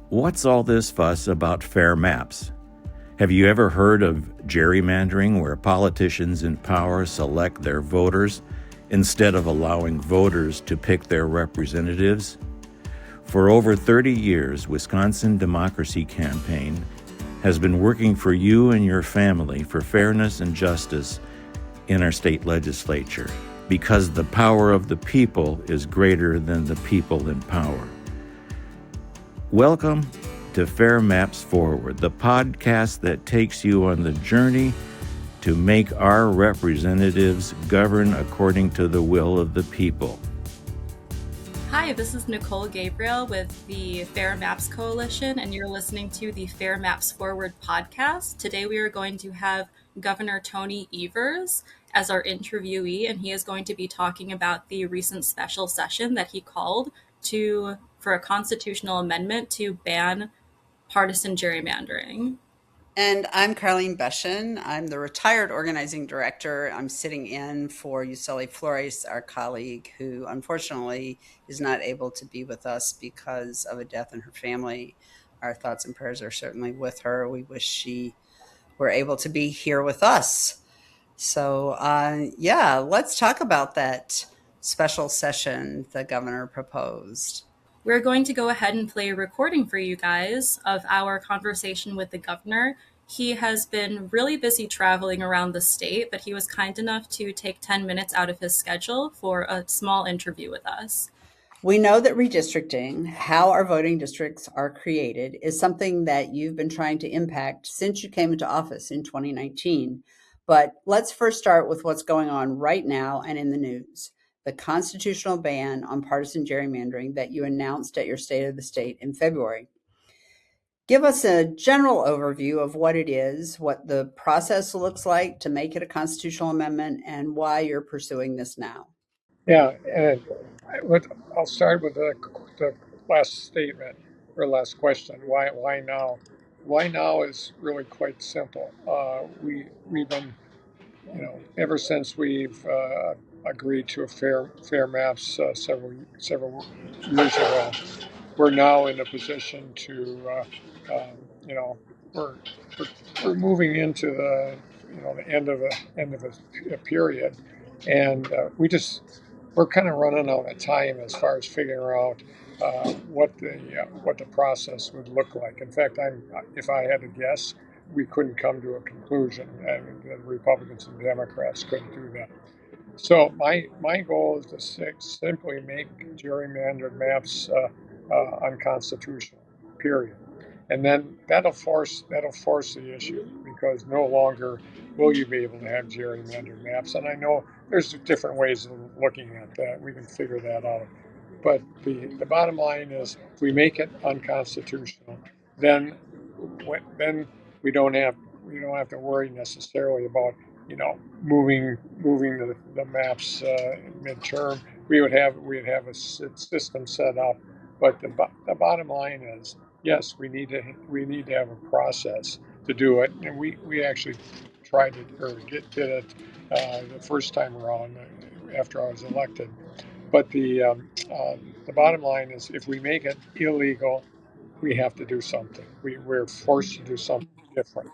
What's all this fuss about fair maps? Have you ever heard of gerrymandering, where politicians in power select their voters instead of allowing voters to pick their representatives? For over 30 years, Wisconsin Democracy Campaign has been working for you and your family for fairness and justice in our state legislature, because the power of the people is greater than the people in power. Welcome to Fair Maps Forward, the podcast that takes you on the journey to make our representatives govern according to the will of the people. Hi, this is Nicole Gabrail with the Fair Maps Coalition, and you're listening to the Fair Maps Forward podcast. Today we are going to have Governor Tony Evers as our interviewee, and he is going to be talking about the recent special session that he called for a constitutional amendment to ban partisan gerrymandering. And I'm Carlene Bechen. I'm the retired organizing director. I'm sitting in for Yuseli Flores, our colleague, who unfortunately is not able to be with us because of a death in her family. Our thoughts and prayers are certainly with her. We wish she were able to be here with us. So, let's talk about that special session the governor proposed. We're going to go ahead and play a recording for you guys of our conversation with the governor. He has been really busy traveling around the state, but he was kind enough to take 10 minutes out of his schedule for a small interview with us. We know that redistricting, how our voting districts are created, is something that you've been trying to impact since you came into office in 2019. But let's first start with what's going on right now and in the news. The constitutional ban on partisan gerrymandering that you announced at your State of the State in February. Give us a general overview of what it is, what the process looks like to make it a constitutional amendment, and why you're pursuing this now. Yeah, and I'll start with the last statement or last question. Why now? Why now is really quite simple. We've been, ever since we've agreed to a fair maps several years ago, we're now in a position to, you know, we're, we're moving into the end of a period, and we're kind of running out of time as far as figuring out what the process would look like. In fact, if I had to guess, we couldn't come to a conclusion, and the Republicans and Democrats couldn't do that. So my goal is to simply make gerrymandered maps unconstitutional. Period. And then that'll force the issue, because no longer will you be able to have gerrymandered maps. And I know there's different ways of looking at that. We can figure that out. But the bottom line is, if we make it unconstitutional, then we don't have to worry necessarily about moving the maps midterm. We'd have a system set up, but the bottom line is, yes, we need to have a process to do it, and we actually tried it, or did it the first time around after I was elected. But the bottom line is, if we make it illegal, we have to do something. We're forced to do something different.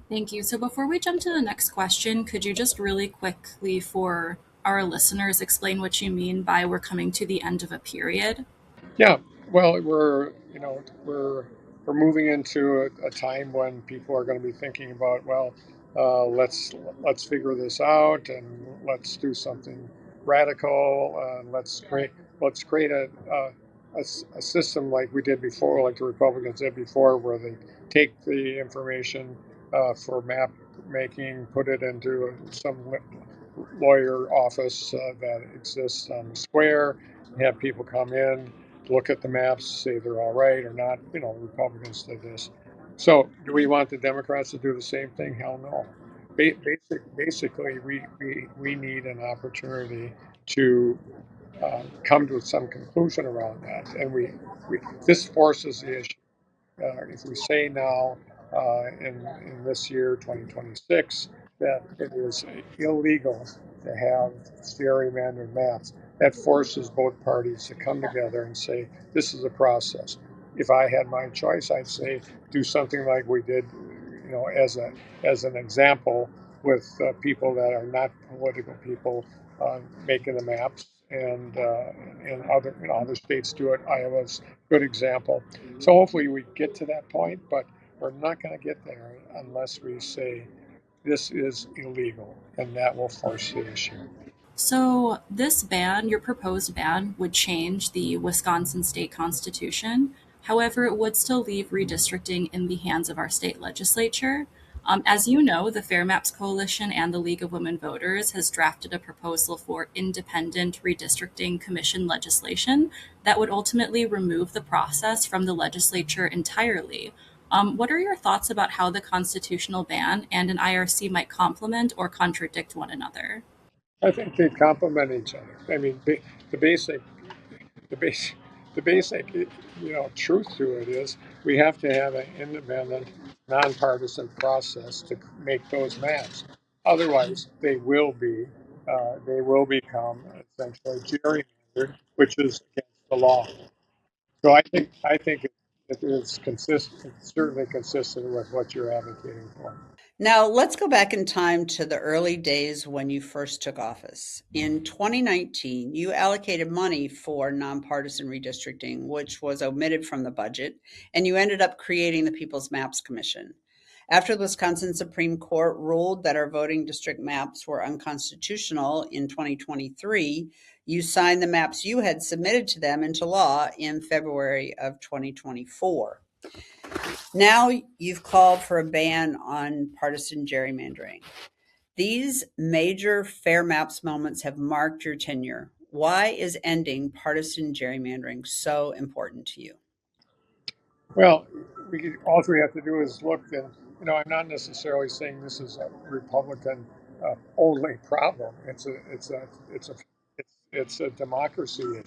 Thank you. So before we jump to the next question, could you just really quickly, for our listeners, explain what you mean by we're coming to the end of a period? Yeah, well, we're moving into a time when people are going to be thinking about, well, let's figure this out, and let's do something radical. Let's create a system like we did before, like the Republicans did before, where they take the information for map making, put it into some lawyer office that exists on the square, have people come in, look at the maps, say they're all right or not. Republicans did this. So do we want the Democrats to do the same thing? Hell no. Basically, we need an opportunity to come to some conclusion around that, and this forces the issue. If we say now, in this year, 2026, that it is illegal to have gerrymandered maps, that forces both parties to come together and say, this is a process. if I had my choice, I'd say do something like we did, as an example with people that are not political people making the maps, and other states do it. Iowa's a good example. So hopefully we get to that point, but we're not going to get there unless we say this is illegal, and that will force the issue. So, this ban, your proposed ban, would change the Wisconsin state constitution. However, it would still leave redistricting in the hands of our state legislature. As you know, the Fair Maps Coalition and the League of Women Voters has drafted a proposal for independent redistricting commission legislation that would ultimately remove the process from the legislature entirely. What are your thoughts about how the constitutional ban and an IRC might complement or contradict one another? I think they complement each other. I mean, the basic, the basic, the basic, truth to it is we have to have an independent, nonpartisan process to make those maps. Otherwise, they will become essentially gerrymandered, which is against the law. So I think it is consistent, certainly consistent with what you're advocating for. Now, let's go back in time to the early days when you first took office. In 2019, you allocated money for nonpartisan redistricting, which was omitted from the budget, and you ended up creating the People's Maps Commission. After the Wisconsin Supreme Court ruled that our voting district maps were unconstitutional in 2023, you signed the maps you had submitted to them into law in February of 2024. Now you've called for a ban on partisan gerrymandering. These major fair maps moments have marked your tenure. Why is ending partisan gerrymandering so important to you? Well, all we have to do is look, and I'm not necessarily saying this is a Republican only problem. It's a democracy issue.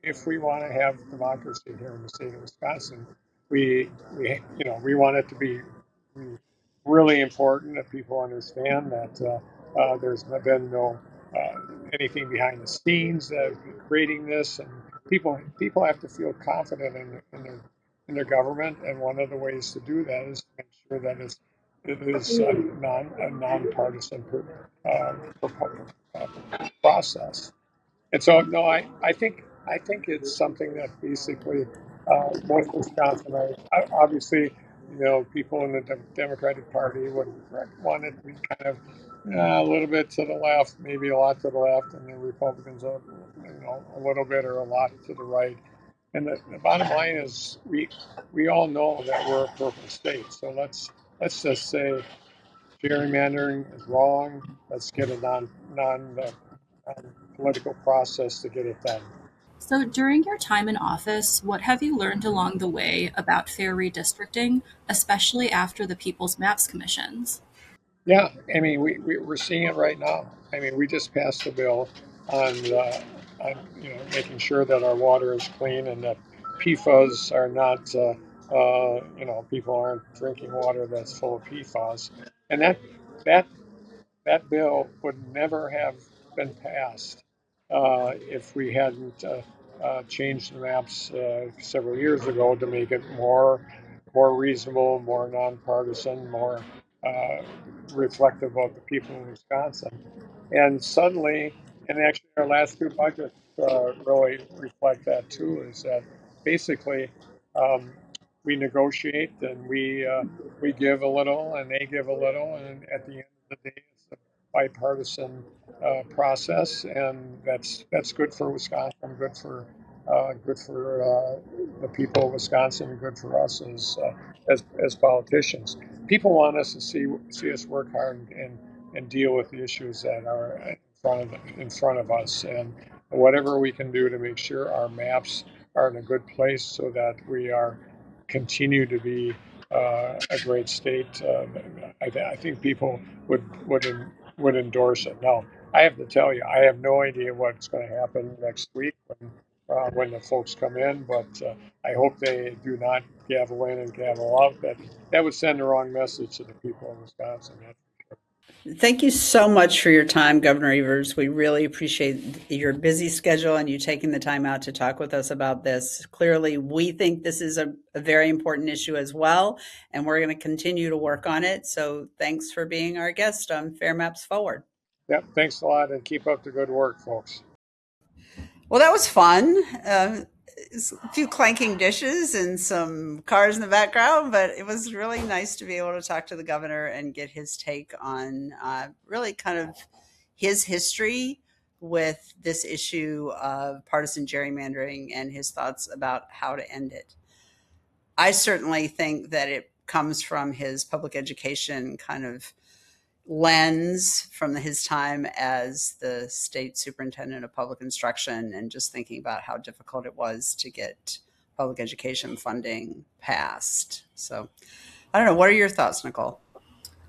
If we want to have democracy here in the state of Wisconsin, we want it to be really important that people understand that there's been no anything behind the scenes creating this, and people have to feel confident in their government, and one of the ways to do that is to make sure that it is a nonpartisan process. And so, no, I think it's something that basically most Wisconsinites, obviously, people in the Democratic Party would want it to be kind of a little bit to the left, maybe a lot to the left, and the Republicans are, a little bit or a lot to the right. And the bottom line is, we all know that we're a purple state. So let's just say gerrymandering is wrong. Let's get a political process to get it done. So, during your time in office, what have you learned along the way about fair redistricting, especially after the People's Maps Commissions? Yeah, I mean, we're seeing it right now. I mean, we just passed a bill on making sure that our water is clean and that PFAS are not, people aren't drinking water that's full of PFAS, and that that bill would never have been passed if we hadn't changed the maps several years ago to make it more reasonable, more nonpartisan, more uh, reflective of the people in Wisconsin. And suddenly, and actually our last two budgets really reflect that too, is that basically um, we negotiate and we give a little and they give a little, and at the end of the day, it's a bipartisan process, and that's good for Wisconsin, good for the people of Wisconsin, and good for us as politicians. People want us to see us work hard and deal with the issues that are in front of us, and whatever we can do to make sure our maps are in a good place so that we are continue to be a great state. I think people would endorse it. Now, I have to tell you, I have no idea what's going to happen next week when the folks come in, but I hope they do not gavel in and gavel out. That would send the wrong message to the people of Wisconsin. Thank you so much for your time, Governor Evers. We really appreciate your busy schedule and you taking the time out to talk with us about this. Clearly, we think this is a very important issue as well, and we're going to continue to work on it. So thanks for being our guest on Fair Maps Forward. Yep, thanks a lot, and keep up the good work, folks. Well, that was fun. A few clanking dishes and some cars in the background, but it was really nice to be able to talk to the governor and get his take on really kind of his history with this issue of partisan gerrymandering and his thoughts about how to end it. I certainly think that it comes from his public education kind of lens from his time as the state superintendent of public instruction and just thinking about how difficult it was to get public education funding passed. So I don't know. What are your thoughts, Nicole?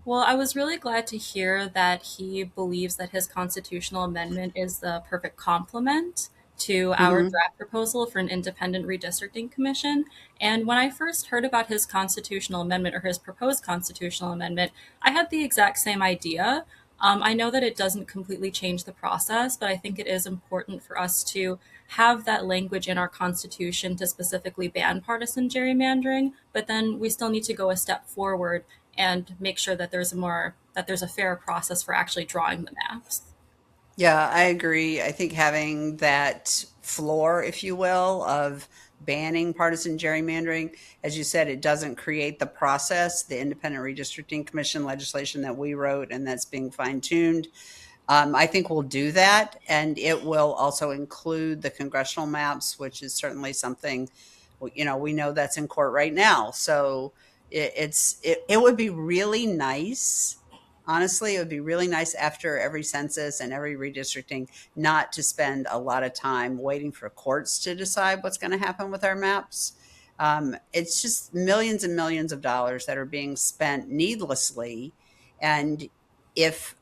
Well, I was really glad to hear that he believes that his constitutional amendment is the perfect complement to our Mm-hmm. draft proposal for an independent redistricting commission. And when I first heard about his constitutional amendment or his proposed constitutional amendment, I had the exact same idea. I know that it doesn't completely change the process, but I think it is important for us to have that language in our constitution to specifically ban partisan gerrymandering, but then we still need to go a step forward and make sure that there's a fair process for actually drawing the maps. Yeah, I agree. I think having that floor, if you will, of banning partisan gerrymandering, as you said, it doesn't create the process, the independent redistricting commission legislation that we wrote and that's being fine tuned. I think we'll do that, and it will also include the congressional maps, which is certainly something, we know that's in court right now. So it would be really nice. Honestly, it would be really nice after every census and every redistricting not to spend a lot of time waiting for courts to decide what's going to happen with our maps. It's just millions and millions of dollars that are being spent needlessly. And if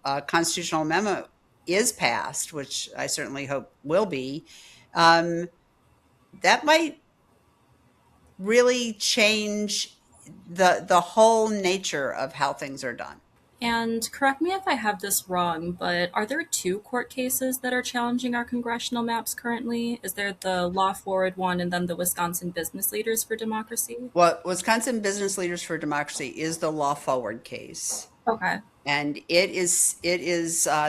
a constitutional amendment is passed, which I certainly hope will be, um, that might really change the whole nature of how things are done. And correct me if I have this wrong, but are there two court cases that are challenging our congressional maps currently? Is there the Law Forward one and then the Wisconsin Business Leaders for Democracy? What Wisconsin Business Leaders for Democracy is the law forward case. Okay. And it is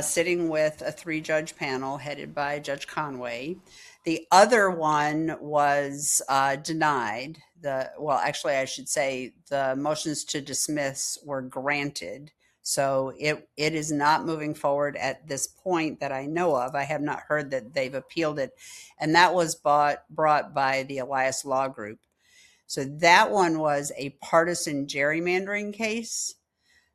sitting with a 3-judge panel headed by Judge Conway. The other one was denied. Actually, I should say the motions to dismiss were granted. So it is not moving forward at this point that I know of. I have not heard that they've appealed it, and that was brought by the Elias Law Group. So that one was a partisan gerrymandering case.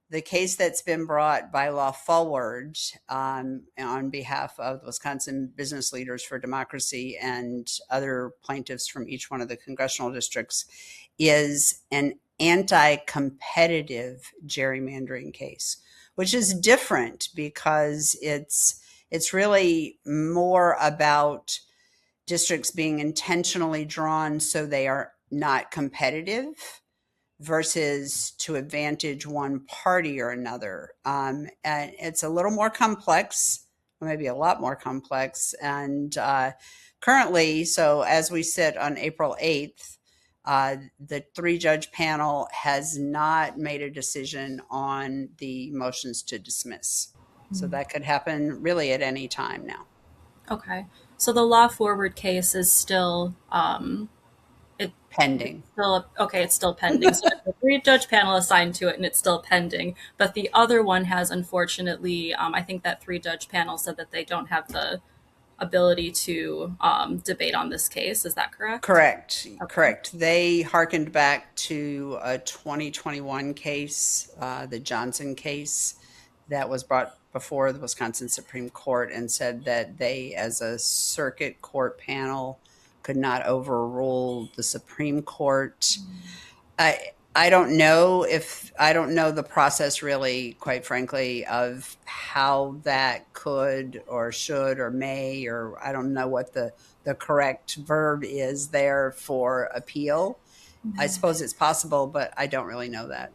The case that's been brought by Law Forward on behalf of the Wisconsin Business Leaders for Democracy and other plaintiffs from each one of the congressional districts is an anti-competitive gerrymandering case, which is different because it's really more about districts being intentionally drawn so they are not competitive versus to advantage one party or another. And it's a little more complex, or maybe a lot more complex. And currently, so as we sit on April 8th, the 3-judge panel has not made a decision on the motions to dismiss. So that could happen really at any time now. Okay. So the Law Forward case is still it's Pending. still okay, it's still pending. So the 3-judge panel assigned to it and it's still pending. But the other one has unfortunately, I think that 3-judge panel said that they don't have the ability to debate on this case. Is that correct? Correct. Okay. Correct. They hearkened back to a 2021 case, the Johnson case, that was brought before the Wisconsin Supreme Court and said that they, as a circuit court panel, could not overrule the Supreme Court. I don't know the process really, quite frankly, of how that could or should or may, or I don't know what the correct verb is there for appeal. I suppose it's possible, but I don't really know that.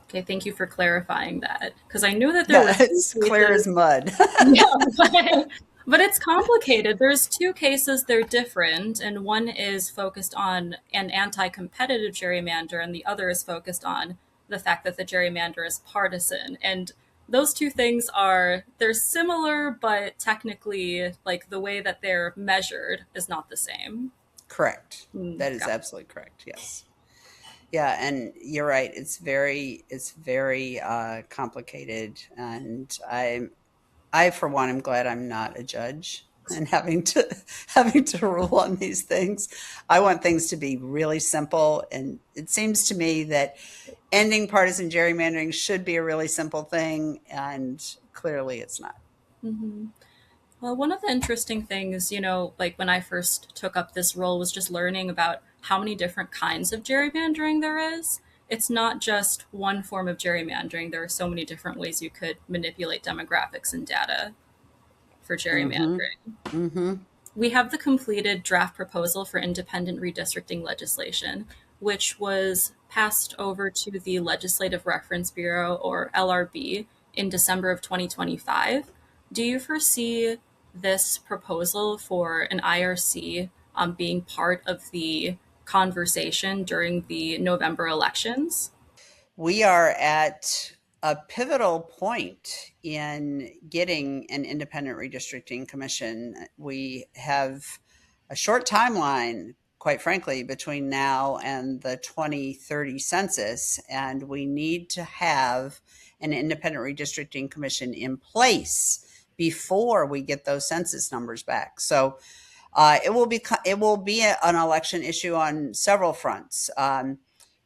Okay, thank you for clarifying that, because I knew that there Yeah, were two it's clear as cases. mud. Yeah, but it's complicated. There's two cases, they're different, and one is focused on an anti-competitive gerrymander, and the other is focused on the fact that the gerrymander is partisan. And those two things they're similar, but technically, like the way that they're measured is not the same. Correct. Mm, That is got absolutely correct. Yes. Yeah, and you're right. It's very complicated, and I for one am glad I'm not a judge and having to rule on these things. I want things to be really simple, and it seems to me that ending partisan gerrymandering should be a really simple thing, and clearly it's not. hmm Well, one of the interesting things, like when I first took up this role, was just learning about how many different kinds of gerrymandering there is. It's not just one form of gerrymandering. There are so many different ways you could manipulate demographics and data for Mm-hmm. gerrymandering. Mm-hmm. We have the completed draft proposal for independent redistricting legislation, which was passed over to the Legislative Reference Bureau, or LRB, in December of 2025. Do you foresee this proposal for an IRC being part of the conversation during the November elections? We are at a pivotal point in getting an independent redistricting commission. We have a short timeline, quite frankly, between now and the 2030 census, and we need to have an independent redistricting commission in place before we get those census numbers back. So it will be an election issue on several fronts.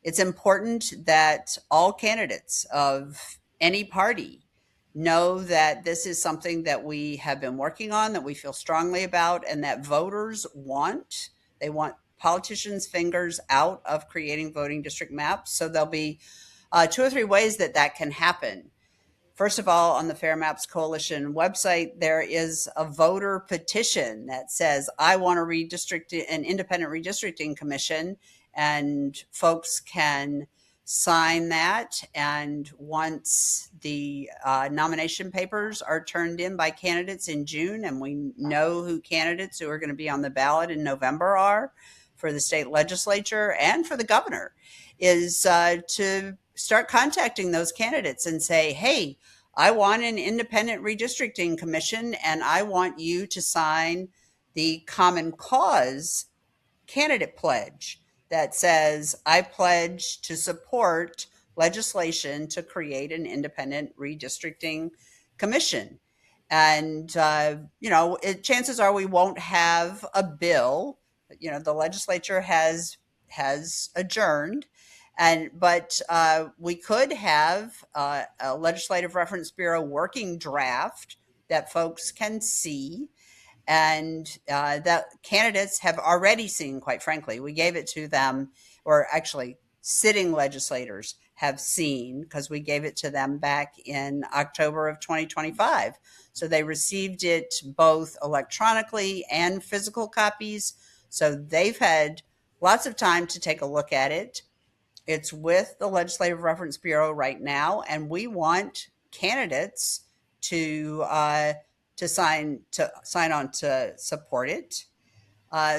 It's important that all candidates of any party know that this is something that we have been working on, that we feel strongly about, and that voters want. They want politicians' fingers out of creating voting district maps. So there'll be two or three ways that that can happen. First of all, on the Fair Maps Coalition website, there is a voter petition that says, I want to redistrict an independent redistricting commission, and folks can sign that. And once the nomination papers are turned in by candidates in June, and we know who candidates who are going to be on the ballot in November are for the state legislature and for the governor, is to start contacting those candidates and say, hey, I want an independent redistricting commission, and I want you to sign the Common Cause candidate pledge that says, I pledge to support legislation to create an independent redistricting commission. And, chances are we won't have a bill. The legislature has adjourned, but we could have a legislative reference bureau working draft that folks can see, and that candidates have already seen. Quite frankly, we gave it to them, or actually sitting legislators have seen, because we gave it to them back in October of 2025. So they received it both electronically and physical copies. So they've had lots of time to take a look at it. It's with the Legislative Reference Bureau right now, and we want candidates to sign on to support it,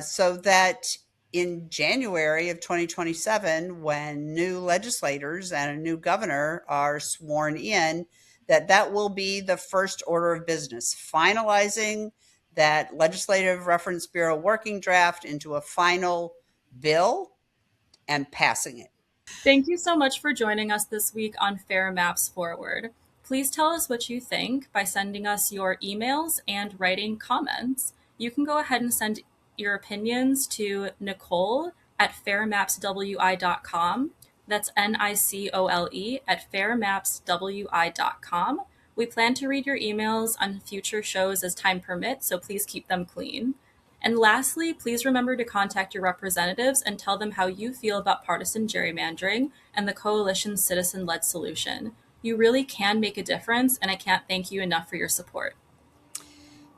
so that in January of 2027, when new legislators and a new governor are sworn in, that will be the first order of business, finalizing that Legislative Reference Bureau working draft into a final bill and passing it. Thank you so much for joining us this week on Fair Maps Forward. Please tell us what you think by sending us your emails and writing comments. You can go ahead and send your opinions to Nicole at fairmapswi.com. That's Nicole at fairmapswi.com. We plan to read your emails on future shows as time permits, so please keep them clean. And lastly, please remember to contact your representatives and tell them how you feel about partisan gerrymandering and the coalition's citizen led solution. You really can make a difference, and I can't thank you enough for your support.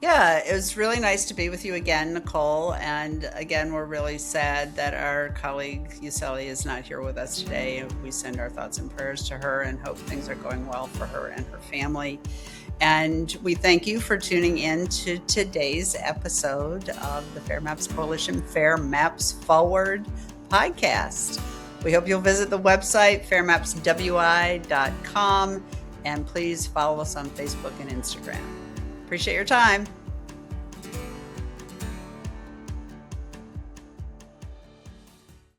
Yeah, it was really nice to be with you again, Nicole. And again, we're really sad that our colleague Yuseli is not here with us today. We send our thoughts and prayers to her and hope things are going well for her and her family. And we thank you for tuning in to today's episode of the Fair Maps Coalition Fair Maps Forward podcast. We hope you'll visit the website, fairmapswi.com, and please follow us on Facebook and Instagram. Appreciate your time.